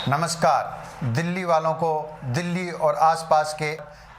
नमस्कार। दिल्ली वालों को दिल्ली और आसपास के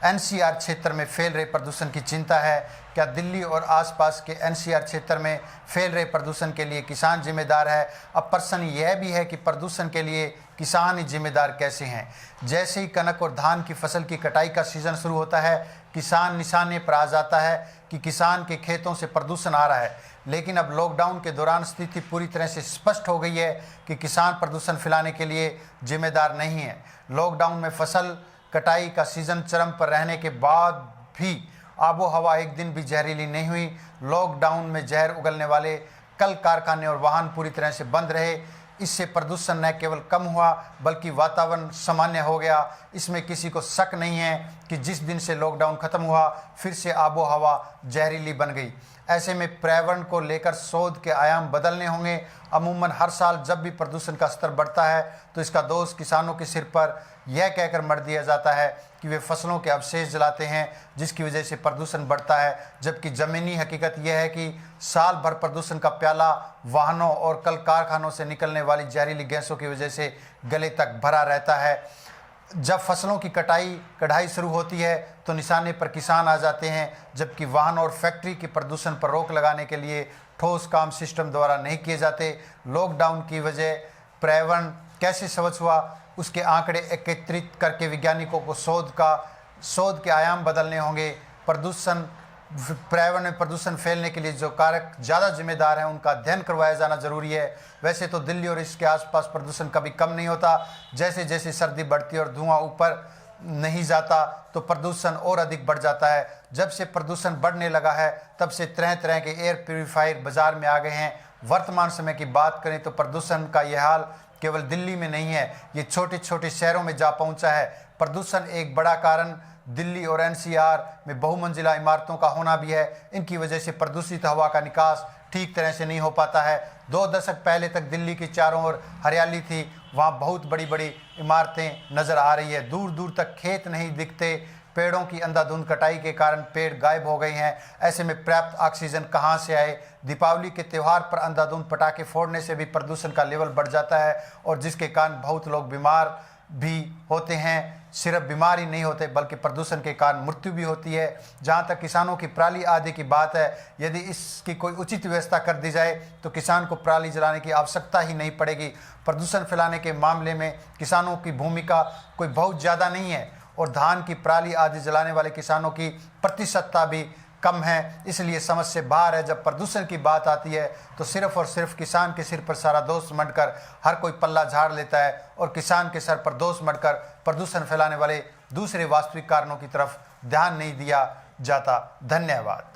एनसीआर क्षेत्र में फैल रहे प्रदूषण की चिंता है। क्या दिल्ली और आसपास के एनसीआर क्षेत्र में फैल रहे प्रदूषण के लिए किसान जिम्मेदार है? अब प्रश्न यह भी है कि प्रदूषण के लिए किसान ही जिम्मेदार कैसे हैं? जैसे ही कनक और धान की फसल की कटाई का सीजन शुरू होता है, किसान निशाने पर आ जाता है कि किसान के खेतों से प्रदूषण आ रहा है। लेकिन अब लॉकडाउन के दौरान स्थिति पूरी तरह से स्पष्ट हो गई है कि किसान प्रदूषण फैलाने के लिए जिम्मेदार नहीं है। लॉकडाउन में फसल कटाई का सीजन चरम पर रहने के बाद भी आबो हवा एक दिन भी जहरीली नहीं हुई। लॉकडाउन में जहर उगलने वाले कल कारखाने और वाहन पूरी तरह से बंद रहे। इससे प्रदूषण न केवल कम हुआ बल्कि वातावरण सामान्य हो गया। इसमें किसी को शक नहीं है कि जिस दिन से लॉकडाउन खत्म हुआ फिर से आबो हवा जहरीली बन गई। ऐसे में पर्यावरण को लेकर शोध के आयाम बदलने होंगे। अमूमन हर साल जब भी प्रदूषण का स्तर बढ़ता है तो इसका दोष किसानों के सिर पर यह कहकर मर दिया जाता है कि वे फसलों के अवशेष जलाते हैं जिसकी वजह से प्रदूषण बढ़ता है, जबकि ज़मीनी हकीकत यह है कि साल भर प्रदूषण का प्याला वाहनों और कल कारखानों से निकलने वाली जहरीली गैसों की वजह से गले तक भरा रहता है। जब फसलों की कढ़ाई शुरू होती है तो निशाने पर किसान आ जाते हैं, जबकि वाहन और फैक्ट्री के प्रदूषण पर रोक लगाने के लिए ठोस काम सिस्टम द्वारा नहीं किए जाते। लॉकडाउन की वजह पर्यावरण कैसे स्वच्छ हुआ उसके आंकड़े एकत्रित करके वैज्ञानिकों को शोध के आयाम बदलने होंगे। पर्यावरण में प्रदूषण फैलने के लिए जो कारक ज़्यादा जिम्मेदार हैं उनका अध्ययन करवाया जाना जरूरी है। वैसे तो दिल्ली और इसके आसपास प्रदूषण कभी कम नहीं होता। जैसे जैसे सर्दी बढ़ती और धुआं ऊपर नहीं जाता तो प्रदूषण और अधिक बढ़ जाता है। जब से प्रदूषण बढ़ने लगा है तब से तरह तरह के एयर प्यूरीफायर बाजार में आ गए हैं। वर्तमान समय की बात करें तो प्रदूषण का यह हाल केवल दिल्ली में नहीं है, ये छोटे छोटे शहरों में जा पहुंचा है। प्रदूषण एक बड़ा कारण दिल्ली और एनसीआर में बहुमंजिला इमारतों का होना भी है। इनकी वजह से प्रदूषित हवा का निकास ठीक तरह से नहीं हो पाता है। 2 दशक पहले तक दिल्ली की चारों ओर हरियाली थी, वहाँ बहुत बड़ी बड़ी इमारतें नज़र आ रही है, दूर दूर तक खेत नहीं दिखते। पेड़ों की अंधाधुंध कटाई के कारण पेड़ गायब हो गए हैं। ऐसे में पर्याप्त ऑक्सीजन कहाँ से आए? दीपावली के त्यौहार पर अंधाधुंध पटाखे फोड़ने से भी प्रदूषण का लेवल बढ़ जाता है और जिसके कारण बहुत लोग बीमार भी होते हैं। सिर्फ बीमार ही नहीं होते बल्कि प्रदूषण के कारण मृत्यु भी होती है। जहाँ तक किसानों की पराली आदि की बात है, यदि इसकी कोई उचित व्यवस्था कर दी जाए तो किसान को पराली जलाने की आवश्यकता ही नहीं पड़ेगी। प्रदूषण फैलाने के मामले में किसानों की भूमिका कोई बहुत ज़्यादा नहीं है और धान की पराली आदि जलाने वाले किसानों की प्रतिशतता भी कम है। इसलिए समझ से बाहर है। जब प्रदूषण की बात आती है तो सिर्फ और सिर्फ किसान के सिर पर सारा दोष मढ़कर हर कोई पल्ला झाड़ लेता है और किसान के सर पर दोष मढ़कर प्रदूषण फैलाने वाले दूसरे वास्तविक कारणों की तरफ ध्यान नहीं दिया जाता। धन्यवाद।